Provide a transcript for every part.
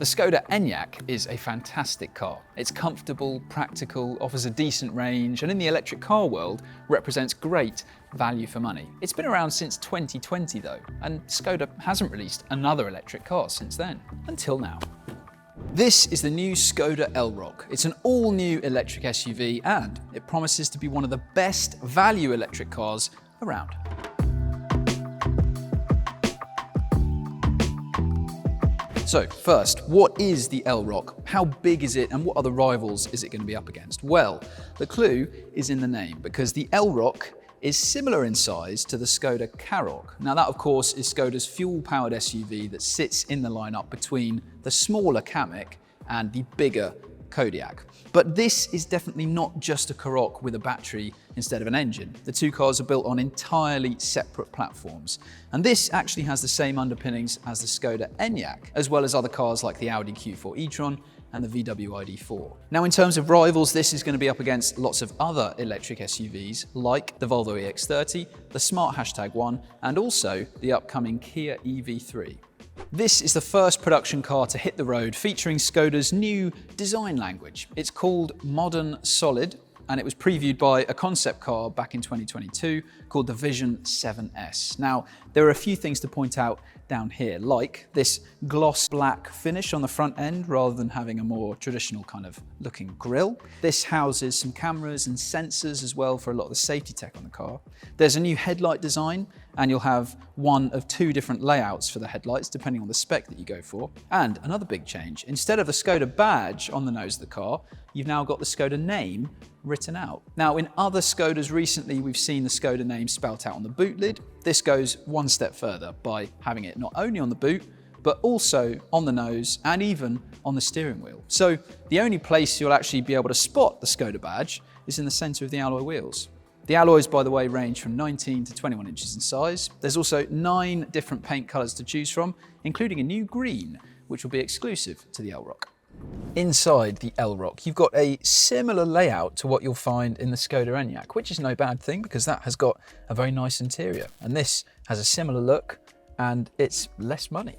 The Skoda Enyaq is a fantastic car. It's comfortable, practical, offers a decent range, and in the electric car world represents great value for money. It's been around since 2020 though, and Skoda hasn't released another electric car since then, until now. This is the new Skoda Elroq. It's an all-new electric SUV and it promises to be one of the best value electric cars around. So first, what is the Elroq? How big is it and what other rivals is it going to be up against? Well, the clue is in the name because the Elroq is similar in size to the Skoda Karoq. Now that of course is Skoda's fuel-powered SUV that sits in the lineup between the smaller Kamiq and the bigger Kodiaq. But this is definitely not just a Karoq with a battery instead of an engine. The two cars are built on entirely separate platforms. And this actually has the same underpinnings as the Skoda Enyaq, as well as other cars like the Audi Q4 e-tron and the VW ID4. Now in terms of rivals, this is going to be up against lots of other electric SUVs like the Volvo EX30, the Smart #1, and also the upcoming Kia EV3. This is the first production car to hit the road featuring Skoda's new design language. It's called Modern Solid, and it was previewed by a concept car back in 2022 called the Vision 7S. Now, there are a few things to point out down here, like this gloss black finish on the front end rather than having a more traditional kind of looking grille. This houses some cameras and sensors as well for a lot of the safety tech on the car. There's a new headlight design, and you'll have one of two different layouts for the headlights depending on the spec that you go for. And another big change, instead of the Skoda badge on the nose of the car, you've now got the Skoda name written out. Now in other Skodas recently, we've seen the Skoda name spelt out on the boot lid. This goes one step further by having it not only on the boot, but also on the nose and even on the steering wheel. So the only place you'll actually be able to spot the Skoda badge is in the center of the alloy wheels. The alloys, by the way, range from 19 to 21 inches in size. There's also 9 different paint colors to choose from, including a new green, which will be exclusive to the Elroq. Inside the Elroq, you've got a similar layout to what you'll find in the Skoda Enyaq, which is no bad thing because that has got a very nice interior. And this has a similar look and it's less money.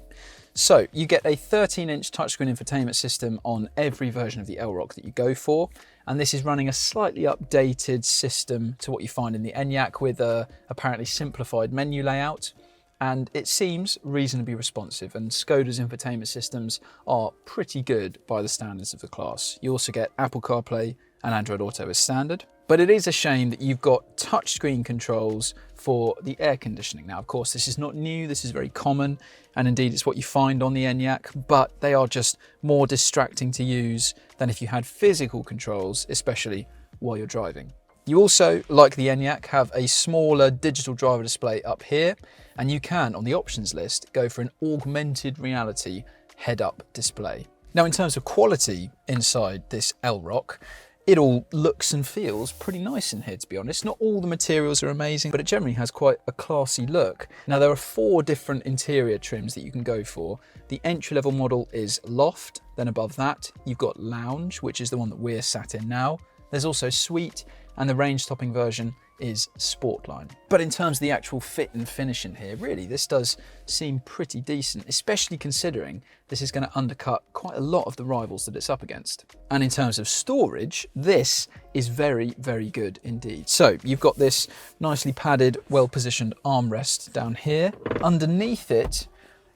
So you get a 13-inch touchscreen infotainment system on every version of the Elroq that you go for. And this is running a slightly updated system to what you find in the Enyaq with a apparently simplified menu layout. And it seems reasonably responsive, and Skoda's infotainment systems are pretty good by the standards of the class. You also get Apple CarPlay and Android Auto as standard. But it is a shame that you've got touchscreen controls for the air conditioning. Now, of course, this is not new, this is very common, and indeed it's what you find on the Enyaq, but they are just more distracting to use than if you had physical controls, especially while you're driving. You also, like the Enyaq, have a smaller digital driver display up here, and you can, on the options list, go for an augmented reality head-up display. Now, in terms of quality inside this Elroq, it all looks and feels pretty nice in here, to be honest. Not all the materials are amazing, but it generally has quite a classy look. Now, there are 4 different interior trims that you can go for. The entry-level model is Loft, then above that, you've got Lounge, which is the one that we're sat in now. There's also Suite, and the range-topping version is Sportline. But in terms of the actual fit and finish in here, really, this does seem pretty decent, especially considering this is going to undercut quite a lot of the rivals that it's up against. And in terms of storage, this is very, very good indeed. So you've got this nicely padded, well-positioned armrest down here. Underneath it,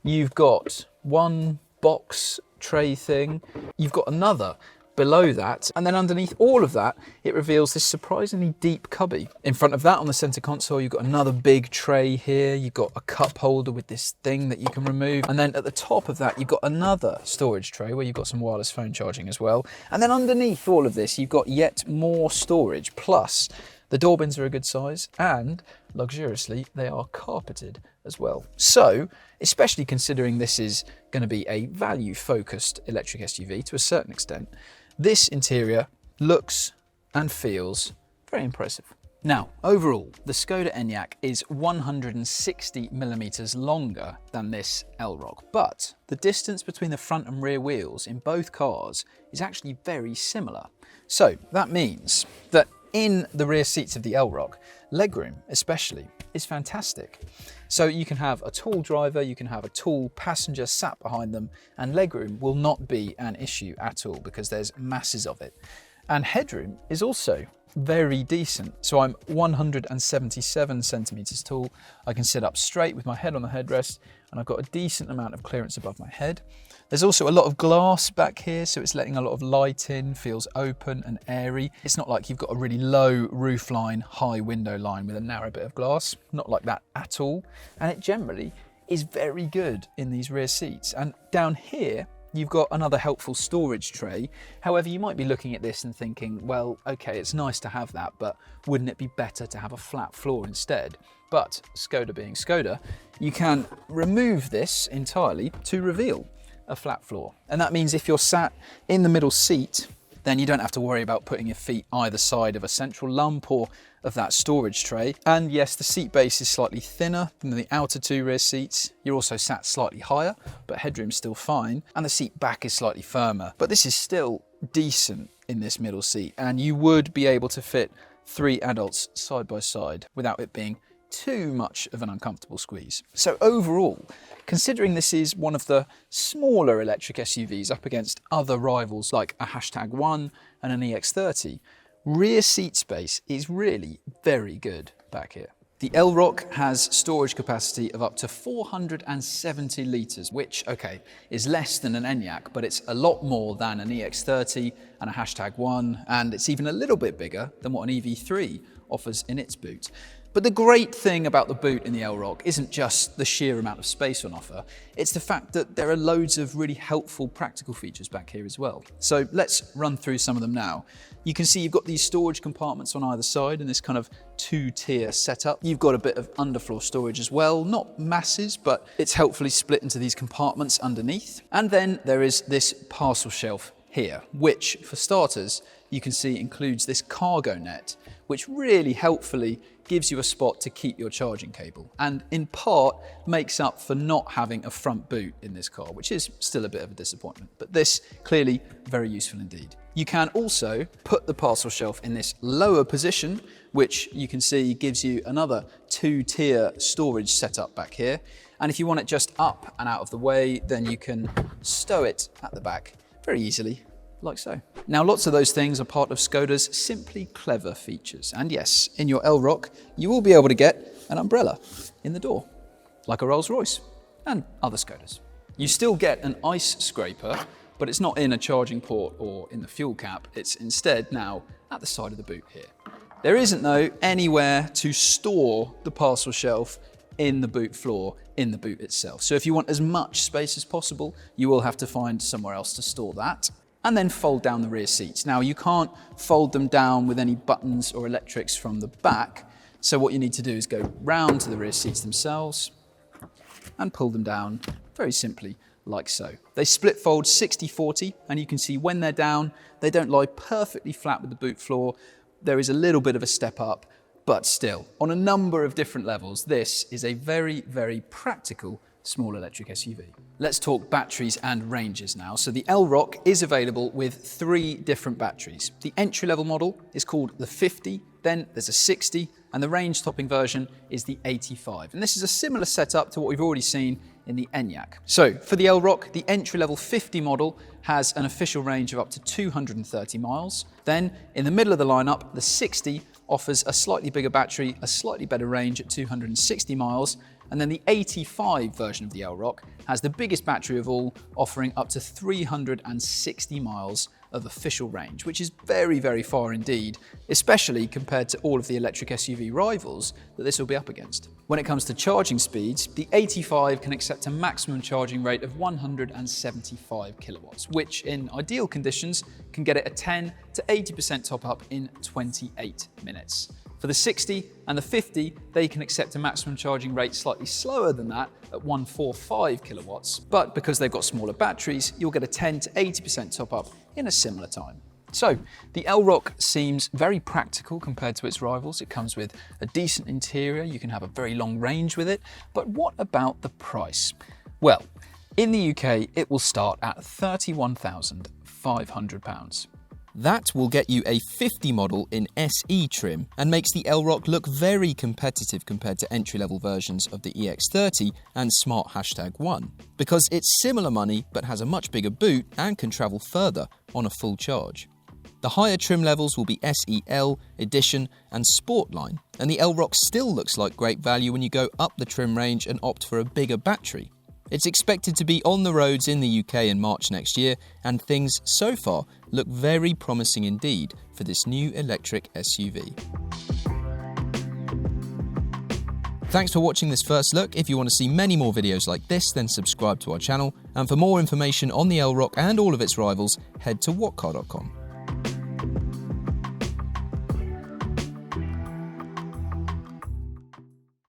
you've got one box tray thing. You've got another below that, and then underneath all of that it reveals this surprisingly deep cubby. In front of that on the center console you've got another big tray here, you've got a cup holder with this thing that you can remove, and then at the top of that you've got another storage tray where you've got some wireless phone charging as well, and then underneath all of this you've got yet more storage, plus the door bins are a good size, and luxuriously they are carpeted as well. So, especially considering this is going to be a value-focused electric SUV to a certain extent, this interior looks and feels very impressive. Now, overall, the Skoda Enyaq is 160 millimeters longer than this Elroq, but the distance between the front and rear wheels in both cars is actually very similar. So that means that in the rear seats of the Elroq, legroom especially is fantastic. So you can have a tall driver, you can have a tall passenger sat behind them, and legroom will not be an issue at all because there's masses of it. And headroom is also very decent. So I'm 177 centimeters tall. I can sit up straight with my head on the headrest, and I've got a decent amount of clearance above my head. There's also a lot of glass back here, so it's letting a lot of light in, feels open and airy. It's not like you've got a really low roof line, high window line with a narrow bit of glass. Not like that at all. And it generally is very good in these rear seats. And down here, you've got another helpful storage tray. However, you might be looking at this and thinking, well, okay, it's nice to have that, but wouldn't it be better to have a flat floor instead? But Skoda being Skoda, you can remove this entirely to reveal a flat floor. And that means if you're sat in the middle seat, then you don't have to worry about putting your feet either side of a central lump or of that storage tray. And yes, the seat base is slightly thinner than the outer two rear seats. You're also sat slightly higher, but headroom's still fine. And the seat back is slightly firmer, but this is still decent in this middle seat. And you would be able to fit 3 adults side by side without it being too much of an uncomfortable squeeze. So overall, considering this is one of the smaller electric SUVs up against other rivals like a #1 and an EX30, rear seat space is really very good back here. The Elroq has storage capacity of up to 470 litres, which, okay, is less than an Enyaq, but it's a lot more than an EX30 and a #1, and it's even a little bit bigger than what an EV3 offers in its boot. But the great thing about the boot in the Elroq isn't just the sheer amount of space on offer, it's the fact that there are loads of really helpful practical features back here as well. So let's run through some of them now. You can see you've got these storage compartments on either side in this kind of 2-tier setup. You've got a bit of underfloor storage as well, not masses, but it's helpfully split into these compartments underneath. And then there is this parcel shelf here, which for starters, you can see includes this cargo net, which really helpfully gives you a spot to keep your charging cable, and in part makes up for not having a front boot in this car, which is still a bit of a disappointment, but this clearly very useful indeed. You can also put the parcel shelf in this lower position, which you can see gives you another 2-tier storage setup back here. And if you want it just up and out of the way, then you can stow it at the back very easily, like so. Now, lots of those things are part of Skoda's Simply Clever features. And yes, in your Elroq, you will be able to get an umbrella in the door, like a Rolls-Royce and other Skodas. You still get an ice scraper, but it's not in a charging port or in the fuel cap. It's instead now at the side of the boot here. There isn't, though, anywhere to store the parcel shelf in the boot floor, in the boot itself. So if you want as much space as possible, you will have to find somewhere else to store that. And then fold down the rear seats. Now, you can't fold them down with any buttons or electrics from the back. So what you need to do is go round to the rear seats themselves and pull them down very simply like so. They split fold 60-40, and you can see when they're down, they don't lie perfectly flat with the boot floor. There is a little bit of a step up, but still, on a number of different levels, this is a very, very practical small electric SUV. Let's talk batteries and ranges now. So the Elroq is available with 3 different batteries. The entry-level model is called the 50, then there's a 60, and the range-topping version is the 85. And this is a similar setup to what we've already seen in the Enyaq. So for the Elroq, the entry-level 50 model has an official range of up to 230 miles. Then in the middle of the lineup, the 60 offers a slightly bigger battery, a slightly better range at 260 miles, and then the 85 version of the Elroq has the biggest battery of all, offering up to 360 miles of official range, which is very, very far indeed, especially compared to all of the electric SUV rivals that this will be up against. When it comes to charging speeds, the 85 can accept a maximum charging rate of 175 kilowatts, which in ideal conditions can get it a 10 to 80% top up in 28 minutes. For the 60 and the 50, they can accept a maximum charging rate slightly slower than that at 145 kilowatts, but because they've got smaller batteries, you'll get a 10 to 80% top up in a similar time. So the Elroq seems very practical compared to its rivals. It comes with a decent interior, you can have a very long range with it, but what about the price? Well, in the UK, it will start at £31,500. That will get you a 50 model in SE trim and makes the Elroq look very competitive compared to entry-level versions of the EX30 and Smart #1, because it's similar money but has a much bigger boot and can travel further on a full charge. The higher trim levels will be SEL, Edition and Sport line, and the Elroq still looks like great value when you go up the trim range and opt for a bigger battery. It's expected to be on the roads in the UK in March next year, and things so far look very promising indeed for this new electric SUV. Thanks for watching this first look. If you want to see many more videos like this, then subscribe to our channel. And for more information on the Elroq and all of its rivals, head to whatcar.com.